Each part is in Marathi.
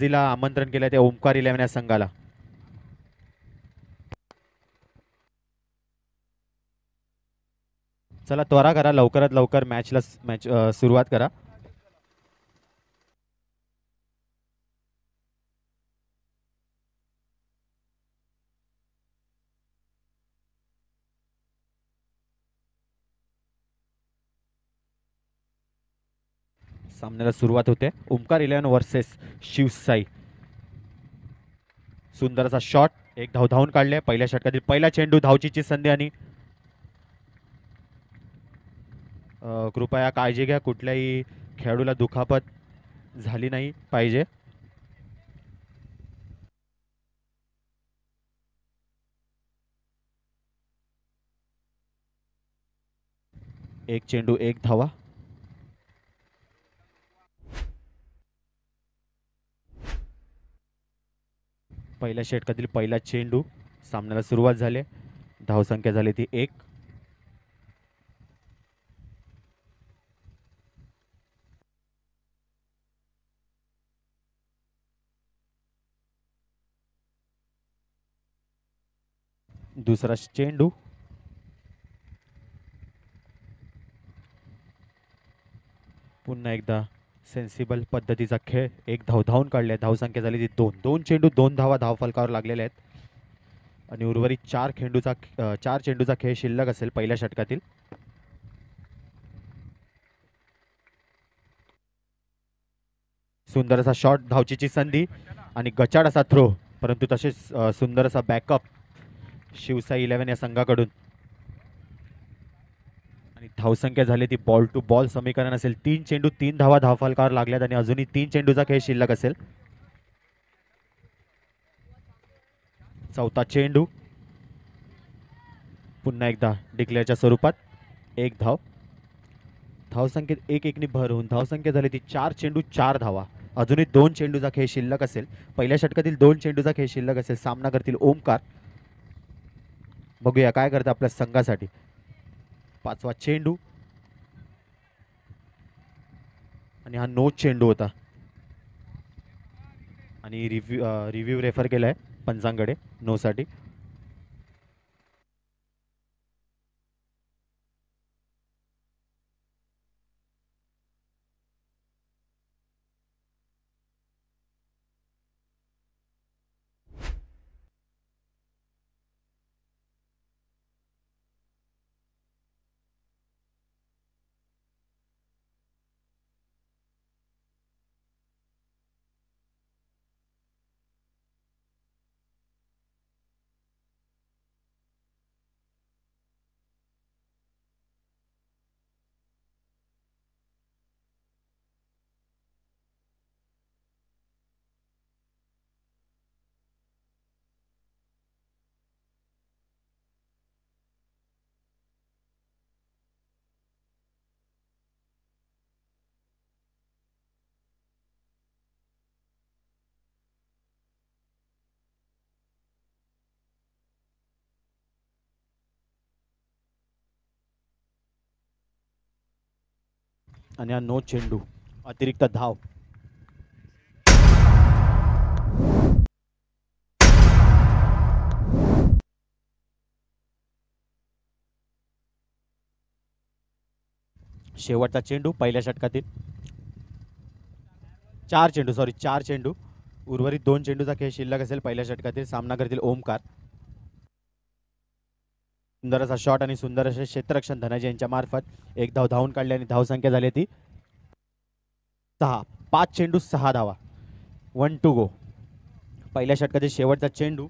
रणजीला आमंत्रण केलं त्या ओमकार 11 या संघाला. चला त्वरा करा, लवकरात लवकर मॅच सुरुवात करा. सामन्याला सुरुवात होते. ओमकार 11 वर्सेस शिवसाई. सुंदर असा शॉट, एक धाव धावून काढले. पहिल्या षटकातील पहिला चेंडू, धावचीची संधी. आणि कृपया काळजी घ्या, कुठल्याही खेळाडूला दुखापत झाली नाही पाहिजे. एक चेंडू एक धावा. पहिल्या षटकातील पहिला चेंडू. सामन्याला सुरुवात झाली. धावसंख्या झाली ती 1. दुसरा चेंडू. पुन्हा एकदा सेन्सिबल पद्धतीचा खेळ. एक धाव धावून काढले. धावसंख्या झाली ती 2. 2 चेंडू 2 धावा धावफलकावर लागलेले आहेत. आणि उर्वरित 4 चेंडूचा खेळ शिल्लक असेल पहिल्या षटकातील. सुंदर असा शॉट, धावचीची संधी आणि गचाड असा थ्रो, परंतु तसेच सुंदर असा बॅकअप शिवसाई 11 या संघाकडून. आणि धावसंख्या झाली ती बॉल टू बॉल समीकरण असेल. 3 चेंडू 3 धावा धावफलकावर लागल्यात आणि अजूनही 3 चेंडूचा खेळ शिल्लक असेल. चौथा चेंडू. पुन्हा एकदा डिक्लेअरच्या स्वरूपात. एक धाव. धावसंख्येत 1-1 भर होऊन धावसंख्या झाली ती 4 चेंडू 4 धावा. अजूनही 2 चेंडूचा खेळ शिल्लक असेल. पहिल्या षटकातील 2 चेंडूचा खेळ शिल्लक असेल. सामना करतील ओमकार. बघूया काय करते आपल्या संघासाठी. पाचवा चेंडू. आणि हा नो चेंडू होता. आणि रिव्ह्यू रेफर केलाय पंचांकडे नो साठी. आणि हा नो चेंडू. अतिरिक्त धाव. शेवटचा चेंडू पहिल्या षटकातील. 4 चेंडू. उर्वरित 2 चेंडूचा खेळ शिल्लक असेल पहिल्या षटकातील. सामना करतील ओमकार. सुंदर असा शॉट आणि सुंदर असे क्षेत्ररक्षण धनाजी यांच्या मार्फत. एक धाव धावून काढली आणि धावसंख्या झाली ती 6. 5 चेंडू 6 धावा. 1 टू गो. पहिल्या षटकातील शेवटचा चेंडू.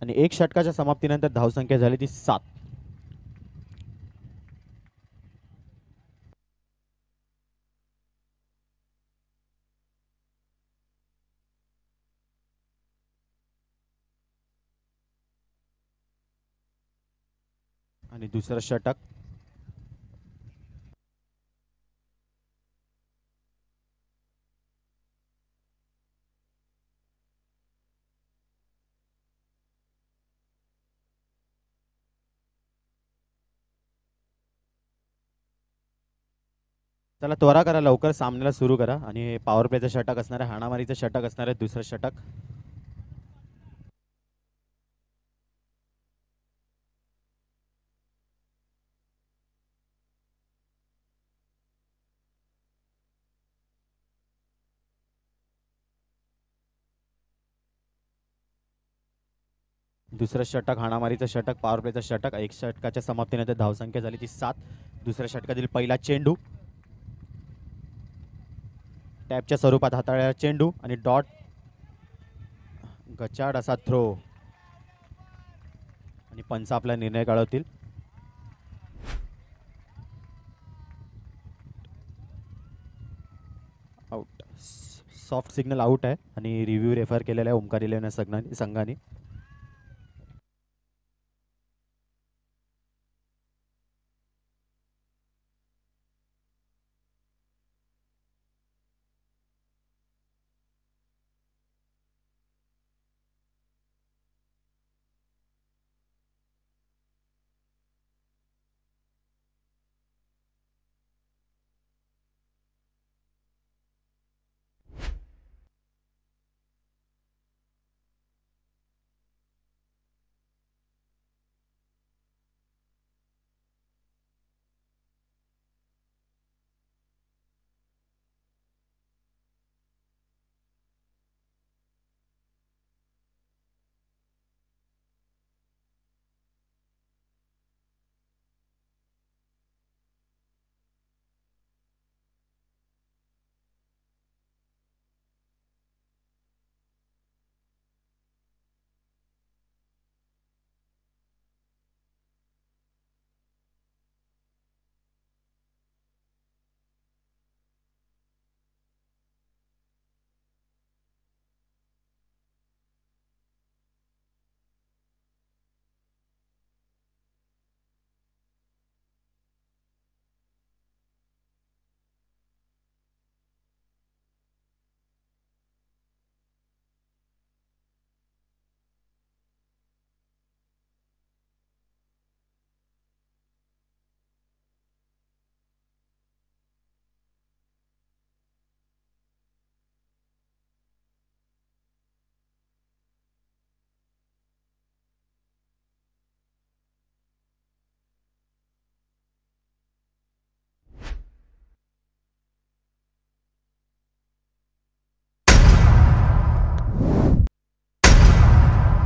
आणि 1 षटकाच्या समाप्तीनंतर धावसंख्या झाली ती 7. आणि दुसरं षटक. चला त्वरा करा, लवकर सामन्याला सुरू करा. आणि पॉवर प्लेचं षटक असणार आहे, हाणामारीचं षटक असणार आहे, दुसरं षटक. दुसरं षटक, हाणामारीचं षटक, पॉवर प्लेचं षटक. एक षटकाच्या समाप्तीनंतर धावसंख्या झाली ती 7. दुसऱ्या षटकातील पहिला चेंडू, टॅपच्या स्वरूपात हाताळलेला चेंडू आणि डॉट, गचाड असा थ्रो. आणि पंच आपला निर्णय कळवतील. आउट, सॉफ्ट सिग्नल आउट आहे आणि रिव्ह्यू रेफर केलेला आहे ओमकार इलेव्हन संघाने.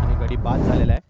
आणि गडी बाद झालेला आहे.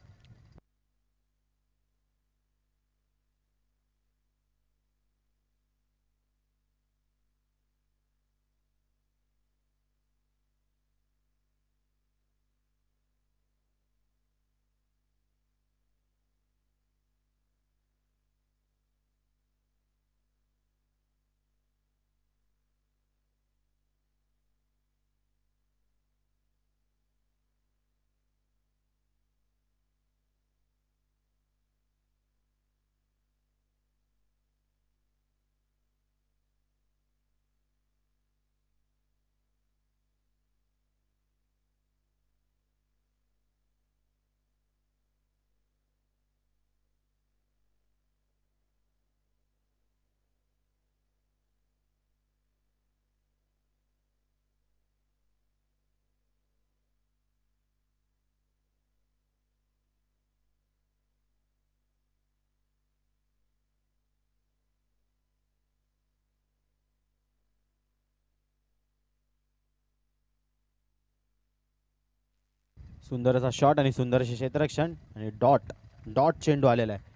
सुंदर असा शॉट आणि सुंदर असे क्षेत्ररक्षण आणि डॉट, डॉट चेंडू आलेला आहे.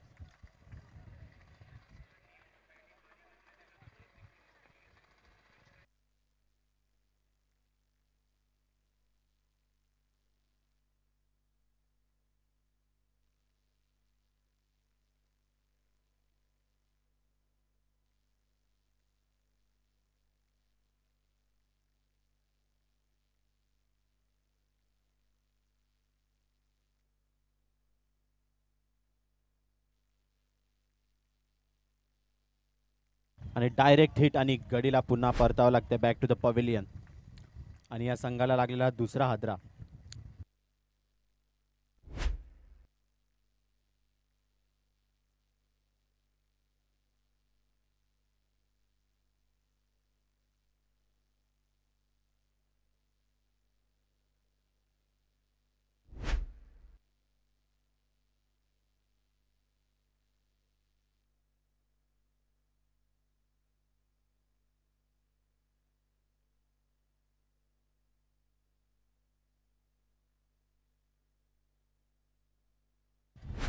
आणि डायरेक्ट हिट आणि गडीला पुन्हा परतावं लागते बॅक टू द पवेलियन. आणि या संघाला लागलेला दुसरा हादरा.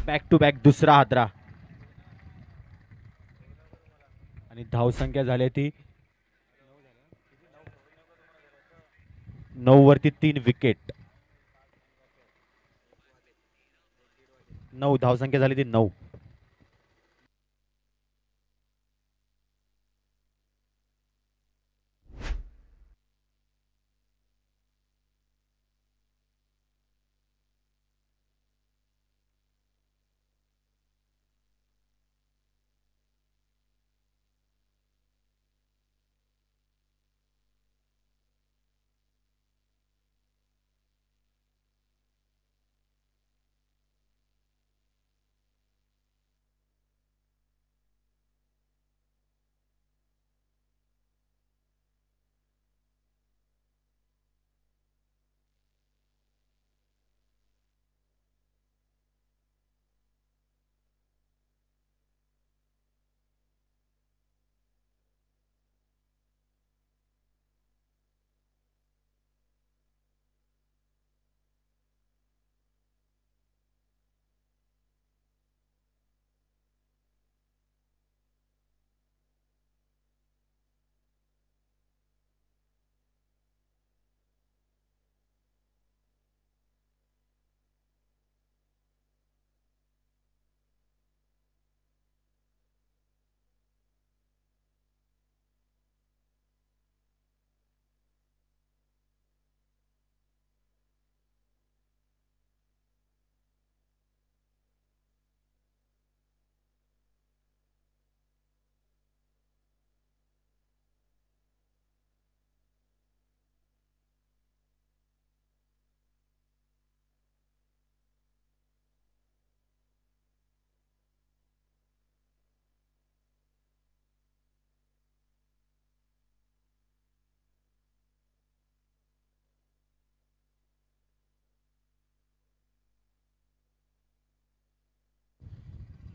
बॅक टू बॅक दुसरा हादरा आणि धावसंख्या झाली ती 9 वरती 3 विकेट. 9 धावसंख्या झाली ती 9.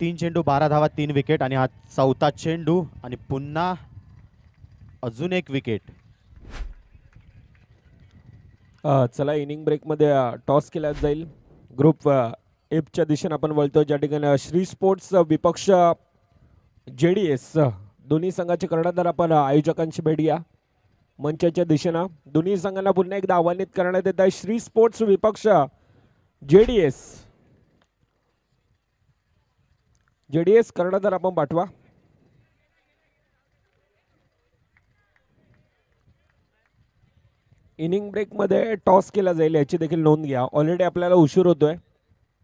तीन चेंडू 12 धावा 3 विकेट आणि हा चौथा चेंडू आणि पुन्हा अजून एक विकेट. चला इनिंग ब्रेकमध्ये टॉस केला जाईल. ग्रुप एफच्या दिशेने आपण वळतो, ज्या ठिकाणी श्री स्पोर्ट्स विपक्ष JDS दोन्ही संघाचे कर्णधार आपण आयोजकांची भेट घ्या. मंचाच्या दिशेनं दोन्ही संघांना पुन्हा एकदा आव्हानित करण्यात येत आहे. श्री स्पोर्ट्स विपक्ष JDS कर्णधार आपण पाठवा. इनिंग ब्रेकमध्ये टॉस केला जाईल याची देखील नोंद घ्या. ऑलरेडी आपल्याला उशीर होतोय.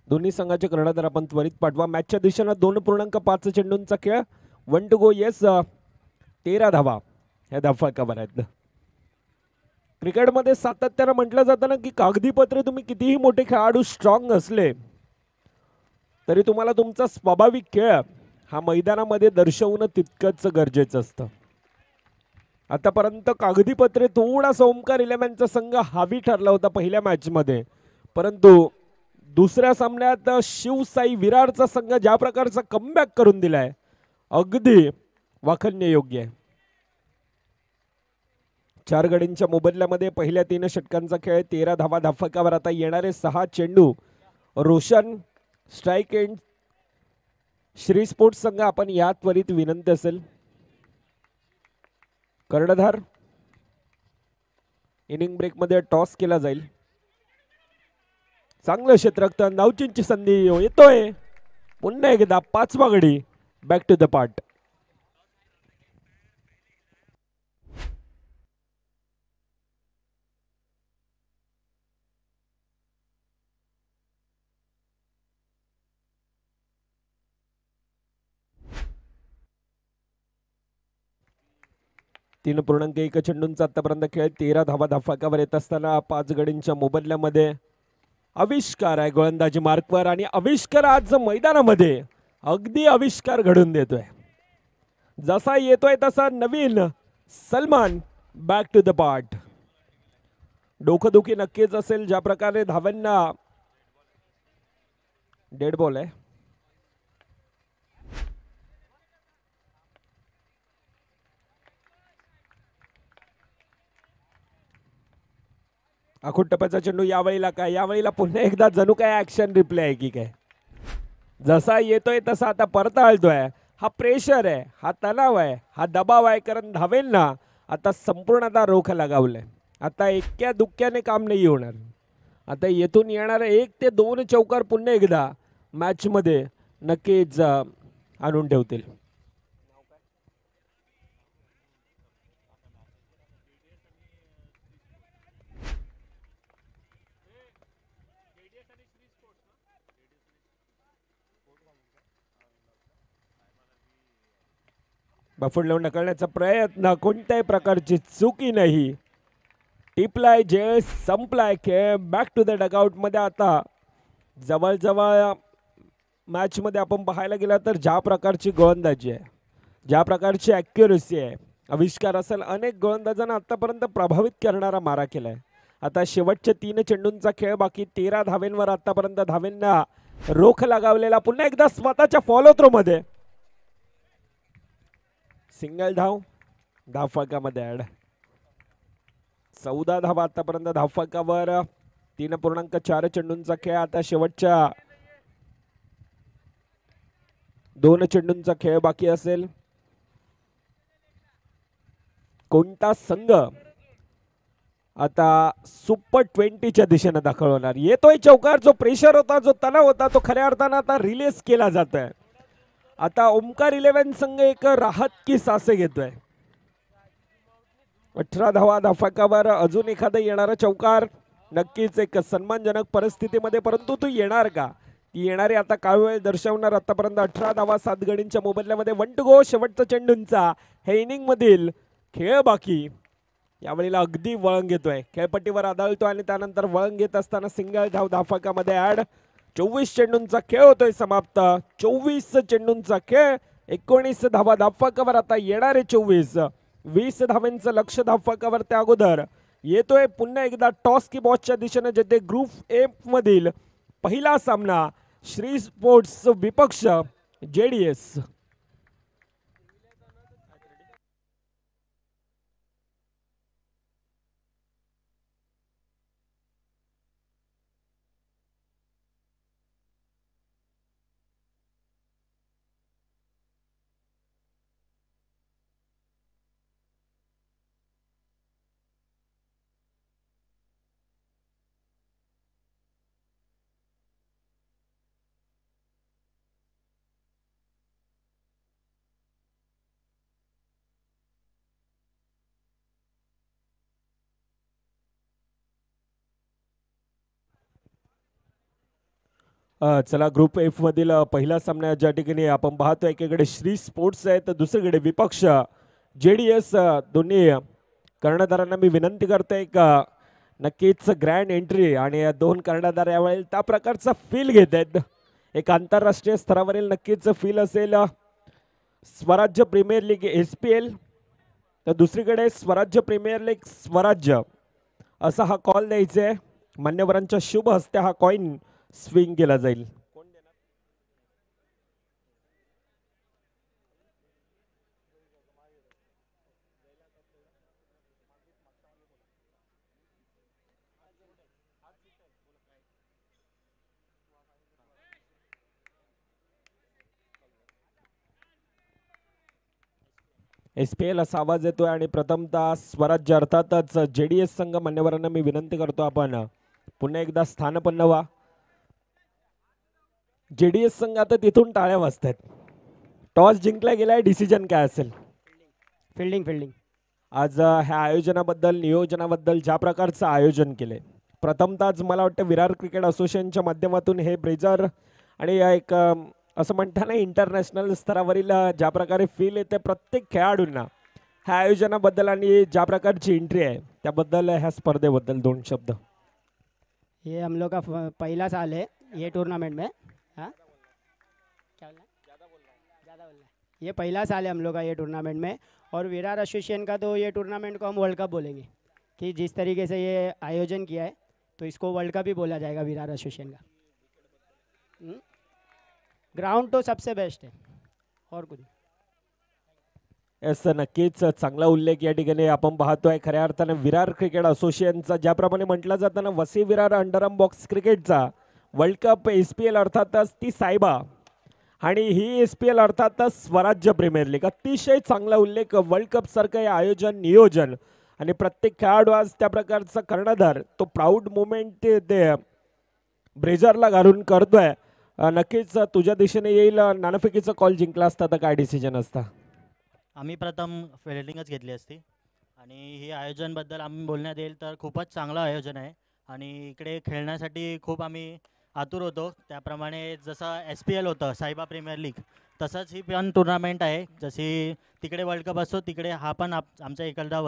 दोन्ही संघाचे कर्णधार आपण त्वरित पाठवा. मॅचच्या दिशेनं 2.5 चेंडूंचा खेळ. 1 to go. येस 13 धावा ह्या धावफलकावर आहेत. क्रिकेटमध्ये सातत्यानं म्हटलं जातं ना की कागदी पत्रे तुम्ही कितीही मोठे खेळाडू स्ट्रॉंग असले तरी तुम्हाला तुमचा स्वाभाविक खेळ हा मैदानामध्ये दर्शवणं तितकंच गरजेचं असतं. आतापर्यंत कागदी पत्रे थोडासा ओमकार इलेव्हनचा संघ हावी ठरला होता पहिल्या मॅचमध्ये, परंतु दुसऱ्या सामन्यात शिवसाई विरारचा संघ ज्या प्रकारचा कमबॅक करून दिलाय अगदी वाखण्य योग्य आहे. 4 गडींच्या मोबदल्यामध्ये पहिल्या 3 षटकांचा खेळ. 13 धावा धावफलकावर. आता येणारे 6 चेंडू. Roshan strike end. Shri sports संघ आपण या त्वरित विनंती असेल. कर्णधार इनिंग ब्रेक मध्ये टॉस केला जाईल. चांगलं क्षेत्ररक्षण. नावचींची संधी येतोय पुन्हा एकदा. 5वा गडी. Back to the part. तीन 3.1 चेंडूंचा आतापर्यंत खेळ. 13 धावा धावफलकावर येत असताना 5 गडींच्या मोबदल्यामध्ये आविष्कार आहे गोलंदाजी मार्कवर आणि आविष्कार आज मैदानामध्ये अगदी आविष्कार घडून देतोय. जसा येतोय तसा नवीन Salman back to the part. डोकंदुखी नक्कीच असेल. ज्या प्रकारे धावांना डेड बॉल आहे. आखूड टप्प्याचा चेंडू. यावेळेला काय, यावेळेला पुन्हा एकदा जणू काय ऍक्शन रिप्ले आहे की काय. जसा येतोय तसा आता परताळतोय. हा प्रेशर आहे, हा तणाव आहे, हा दबाव आहे, कारण धावेंना आता संपूर्ण आता रोख लगावलंय. आता एक्क्या दुक्क्याने काम नाही होणार. आता येथून येणार 1 ते 2 चौकार पुन्हा एकदा मॅच मध्ये नक्कीच आणून ठेवतील. बफून लावून ढकलण्याचा प्रयत्न, कोणत्याही प्रकारची चुकी नाही. टिपलाय जे संपलाय खेळ. बॅक टू द डगआउट मध्ये. आता जवळजवळ मॅच मध्ये आपण पाहायला गेला तर ज्या प्रकारची गोलंदाजी आहे, ज्या प्रकारची ॲक्युरसी आहे, आविष्कार असेल, अनेक गोलंदाजांना आतापर्यंत प्रभावित करणारा मारा केलाय. आता शेवटच्या 3 चेंडूंचा खेळ बाकी. 13 धावेंवर आतापर्यंत धावेंना रोख लगावलेला. पुन्हा एकदा स्वतःच्या फॉलो थ्रो मध्ये सिंगल धाव धावफलकामध्ये ऍड. 14 धावा आतापर्यंत धावफलकावर. 3.4 चेंडूंचा खेळ. आता शेवटच्या 2 चेंडूंचा खेळ बाकी असेल. कोणता संघ आता सुपर 20च्या दिशेने दाखल होणार? येतोय चौकार. जो प्रेशर होता, जो तणाव होता, तो खऱ्या अर्थानं आता रिलीज केला जातोय. आता ओमकार 11 संघ एक राहत की सासे घेतोय. 18 धावा धावफलकावर. अजून एखादा येणारा चौकार नक्कीच एक सन्मानजनक परिस्थितीमध्ये. परंतु तू येणार का? ती येणारी आता काय वेळ दर्शवणार. आतापर्यंत 18 धावा 7 गडींच्या मोबदल्यामध्ये. 1 टू गो. शेवटचा चेंडूंचा हे इनिंग मधील खेळ बाकी. यावेळेला अगदी वळण घेतोय, खेळपट्टीवर आदळतो आणि त्यानंतर वळण घेत असताना सिंगल धाव धावफलकामध्ये ऍड. 24 चेंडूंचा खेळ होतोय समाप्त. 24 चेंडूंचा खेळ. 19 धावा धावफलकावर. आता येणारे 24. 20 धावांचं लक्ष धावफलकावर. त्या अगोदर येतोय पुन्हा एकदा टॉस की बॉसच्या दिशेने, जेथे ग्रुप ए मधील पहिला सामना श्री स्पोर्ट्स विपक्ष JDS. चला, ग्रुप एफ मधील पहिला सामना ज्या ठिकाणी आपण पाहतोय, एकीकडे श्री स्पोर्ट्स आहे तर दुसरीकडे विपक्ष JDS. दोन्ही कर्णधारांना मी विनंती करतोय का नक्कीच ग्रँड एंट्री आणि 2 कर्णधार यावेळी त्या प्रकारचा फील घेत आहेत. एक आंतरराष्ट्रीय स्तरावरील नक्कीच फील असेल. स्वराज्य प्रीमियर लीग SPL तर दुसरीकडे स्वराज्य प्रीमियर लीग स्वराज्य, असा हा कॉल द्यायचा आहे. मान्यवरांच्या शुभ हस्ते हा कॉइन स्विंग केला जाईल. SPL असा आवाज येतोय आणि प्रथमतः स्वराज्य अर्थातच JDS संघ मान्यवरांना मी विनंती करतो आपण पुन्हा एकदा स्थानपन्न व्हा. JDS संघ आता तिथून टाळ्या वाजतायत. टॉस जिंकला गेलाय. डिसिजन काय असेल? फिल्डिंग. आज ह्या आयोजनाबद्दल, नियोजनाबद्दल, ज्या प्रकारचं आयोजन केलंय, प्रथमतःच मला वाटतं विरार क्रिकेट असोसिएशनच्या माध्यमातून हे ब्रेजर आणि एक असं म्हणताना इंटरनॅशनल स्तरावरील ज्या प्रकारे फील येते प्रत्येक खेळाडूंना ह्या आयोजनाबद्दल आणि ज्या प्रकारची एंट्री आहे त्याबद्दल, ह्या स्पर्धेबद्दल 2 शब्द. ये हम लोग का पहला साल है ये टूर्नामेंट में. हाँ, क्या बोल रहा है? ज़्यादा बोल रहा है. ये पहला साल है हम लोग का ये टूर्नामेंट में. और विरार एसोसिएशन का तो ये टूर्नामेंट को हम वर्ल्ड कप बोलेंगे कि जिस तरीके से ये आयोजन किया है तो इसको वर्ल्ड कप ही बोला जाएगा विरार एसोसिएशन का. ग्राउंड तो सबसे बेस्ट है और कुछ. येस, नक्कीच चांगला उल्लेख या ठिकाणी आपण पाहतोय. खऱ्या अर्थानं विरार क्रिकेट असोसिएशनचा ज्याप्रमाणे म्हटलं जातं ना, वसी विरार अंडरआर्म बॉक्स क्रिकेटचा वर्ल्ड कप SPL अर्थातच ती सायबा आणि ही SPL अर्थातच स्वराज्य प्रीमियर लीग. अतिशय चांगला उल्लेख. वर्ल्ड कप सारखं हे आयोजन नियोजन आणि प्रत्येक खेळाडू आज त्या प्रकारचा कर्णधार तो प्राऊड मोमेंट ते ब्रेझरला घालून करतोय. नक्कीच तुझ्या दिशेने येईल. नाणेफेकीचा कॉल जिंकला असता तर काय डिसिजन असता? आम्ही प्रथम फिल्डिंगच घेतली असती आणि ही आयोजनबद्दल आम्ही बोलण्यात येईल तर खूपच चांगलं आयोजन आहे आणि इकडे खेळण्यासाठी खूप आम्ही आतुर होतो. त्याप्रमाणे जसं SPL होतं सायबा प्रीमियर लीग तसंच ही पण टुर्नामेंट आहे. जशी तिकडे वर्ल्ड कप असतो तिकडे हा पण आमच्या इकडला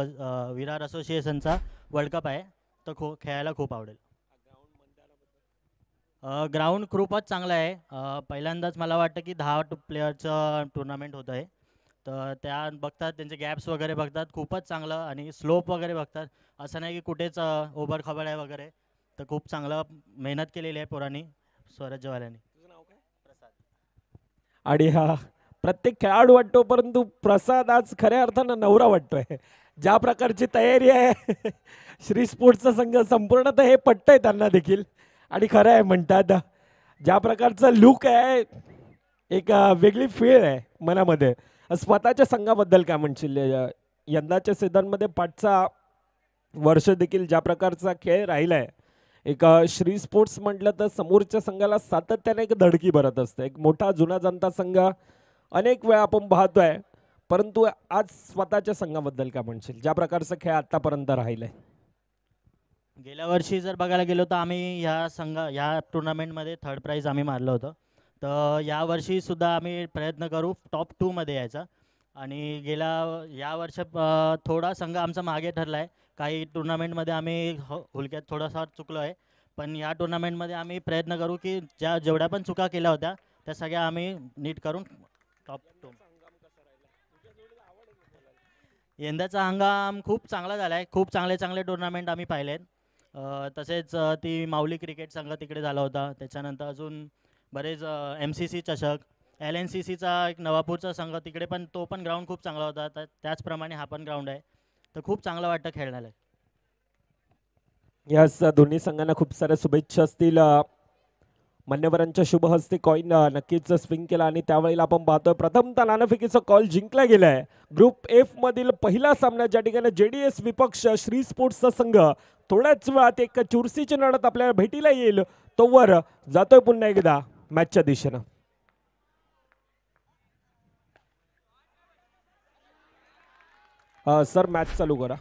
विरार असोसिएशनचा वर्ल्ड कप आहे. तर खेळायला खूप आवडेल. ग्राउंड खूपच चांगला आहे. पहिल्यांदाच मला वाटतं की 10 प्लेयरचं टुर्नामेंट होतं आहे. तर त्या बघतात त्यांचे गॅप्स वगैरे बघतात खूपच चांगलं आणि स्लोप वगैरे बघतात. असं नाही की कुठेच ओबड खबड आहे वगैरे. तर खूप चांगलं मेहनत केलेली आहे पोरांनी स्वराज्यवाल्यांनी. प्रसाद. आणि हा प्रत्येक खेळाडू वाटतो परंतु प्रसाद आज खऱ्या अर्थानं नवरा वाटतोय. ज्या प्रकारची तयारी आहे श्री स्पोर्ट्सचा संघ संपूर्णतः हे पटतंय त्यांना देखील आणि खरं आहे म्हणतात ज्या प्रकारचा लुक आहे एक वेगळी फील आहे मनामध्ये. स्वतःच्या संघाबद्दल काय म्हणशील? यंदाच्या सीझनमध्ये पाठचा वर्ष देखील ज्या प्रकारचा खेळ राहिला आहे एक श्री स्पोर्ट्स म्हटलं तर समोरच्या संघाला सातत्याने एक धडकी भरत असते. एक मोठा जुना जनता संघ अनेक वेळा आपण पाहतोय परंतु आज स्वतःच्या संघाबद्दल काय म्हणशील ज्या प्रकारचा खेळ आतापर्यंत राहिलाय? गेल्या वर्षी जर बघायला गेलो तर आम्ही ह्या टुर्नामेंटमध्ये 3rd प्राईज आम्ही मारलं होतं. तर यावर्षीसुद्धा आम्ही प्रयत्न करू टॉप 2मध्ये यायचा. आणि या वर्ष थोडा संघ आमचा मागे ठरला आहे. काही टुर्नामेंटमध्ये आम्ही हुलक्यात थोडासा चुकलो आहे. पण या टुर्नामेंटमध्ये आम्ही प्रयत्न करू की जेवढ्या पण चुका केल्या होत्या त्या सगळ्या आम्ही नीट करून टॉप 2. यंदाचा हंगाम खूप चांगला झाला आहे. खूप चांगले टुर्नामेंट आम्ही पाहिले आहेत. तसेच ती माऊली क्रिकेट संघ तिकडे झाला होता. त्याच्यानंतर अजून बरेच MCC चषक LNCCचा एक नवापूरचा संघ तिकडे पण तो पण ग्राउंड खूप चांगला होता. तर त्याचप्रमाणे हा पण ग्राउंड आहे. तर खूप चांगलं वाटतं खेळण्याला. यास दोन्ही संघांना खूप साऱ्या शुभेच्छा असतील. मान्यवरांच्या शुभ हस्ते कॉईन नक्कीच स्विंग केला आणि त्यावेळेला आपण पाहतोय प्रथमतः नाणेफेकीचा कॉल जिंकला गेलाय. ग्रुप F मधील पहिला सामना ज्या ठिकाणी JDS विपक्ष श्री स्पोर्ट्सचा संघ थोड्याच वेळात एक चुरशीची लढत आपल्याला भेटीला येईल. तोवर जातोय पुन्हा एकदा मॅचच्या दिशेनं. सर मॅच चालू करा.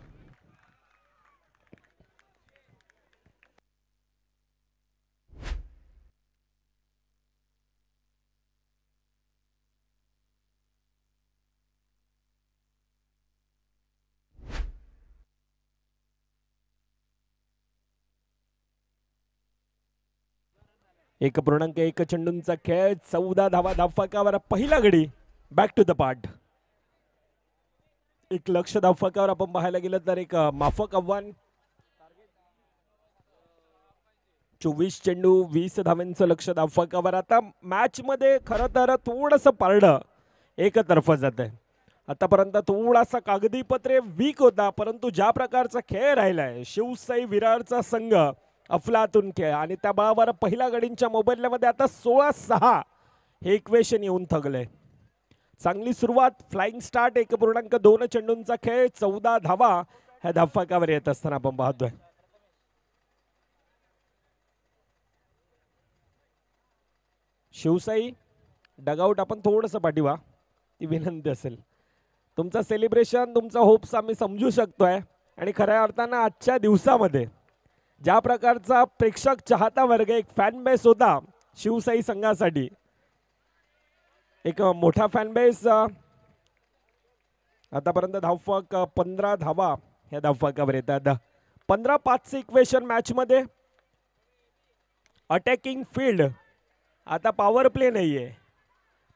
एक पूर्णांक 1 चेंडूंचा खेळ 14 धावा धावफलकावर पहिला गडी. Back to the part. एक लक्ष धावफलकावर आपण पाहायला गेलं तर एक माफक आव्हान. 24 चेंडू 20 धावांचं लक्ष धावफलकावर. आता मॅच मध्ये खरं तर थोडंसं पारडं एकतर्फा जात आहे. आतापर्यंत थोडासा कागदी पत्रे वीक होता परंतु ज्या प्रकारचा खेळ राहिलाय शिवसाई विरारचा संघ अफलातून खेळ आणि त्या बळावर पहिल्या गडींच्या मोबदल्यामध्ये आता 16-6 हे इक्वेशन येऊन थगलंय. चांगली सुरुवात फ्लाइंग स्टार्ट. 1.2 चेंडूंचा खेळ 14 धावा ह्या धावफलकावर येत असताना आपण पाहतोय. शिवसाई डगआउट आपण थोडंसं पाठीवा ती विनंती असेल. तुमचं सेलिब्रेशन तुमचा होप्स आम्ही समजू शकतोय आणि खऱ्या अर्थानं आजच्या दिवसामध्ये ज्या प्रकारचा प्रेक्षक चाहता वर्ग एक फॅन बेस होता शिवसाई संघासाठी एक मोठा फॅन बेस. आतापर्यंत धावफलक 15 धावा ह्या धावफलकावर येतात. 15-5 इक्वेशन मॅच मध्ये. Attacking field. आता पॉवर प्ले नाहीये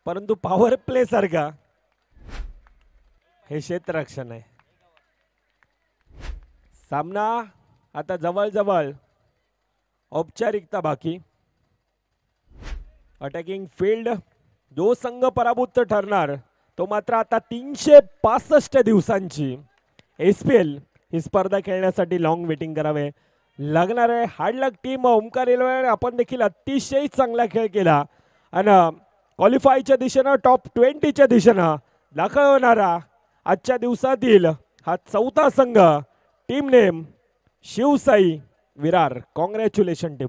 परंतु पॉवर प्ले सारखा हे क्षेत्ररक्षण आहे. सामना आता जवळ औपचारिकता बाकी. Attacking field. जो संघ पराभूत ठरणार तो मात्र आता 365 दिवसांची SPL ही स्पर्धा खेळण्यासाठी लॉंग वेटिंग करावे लागणार आहे. हार्ड लक टीम ओमकार रेल्वे आपण देखील अतिशय चांगला खेळ केला आणि क्वालिफायच्या दिशेनं टॉप 20च्या दिशेनं दाखवणारा आजच्या दिवसातील हा चौथा संघ team name Shivsai Virar. Congratulation team.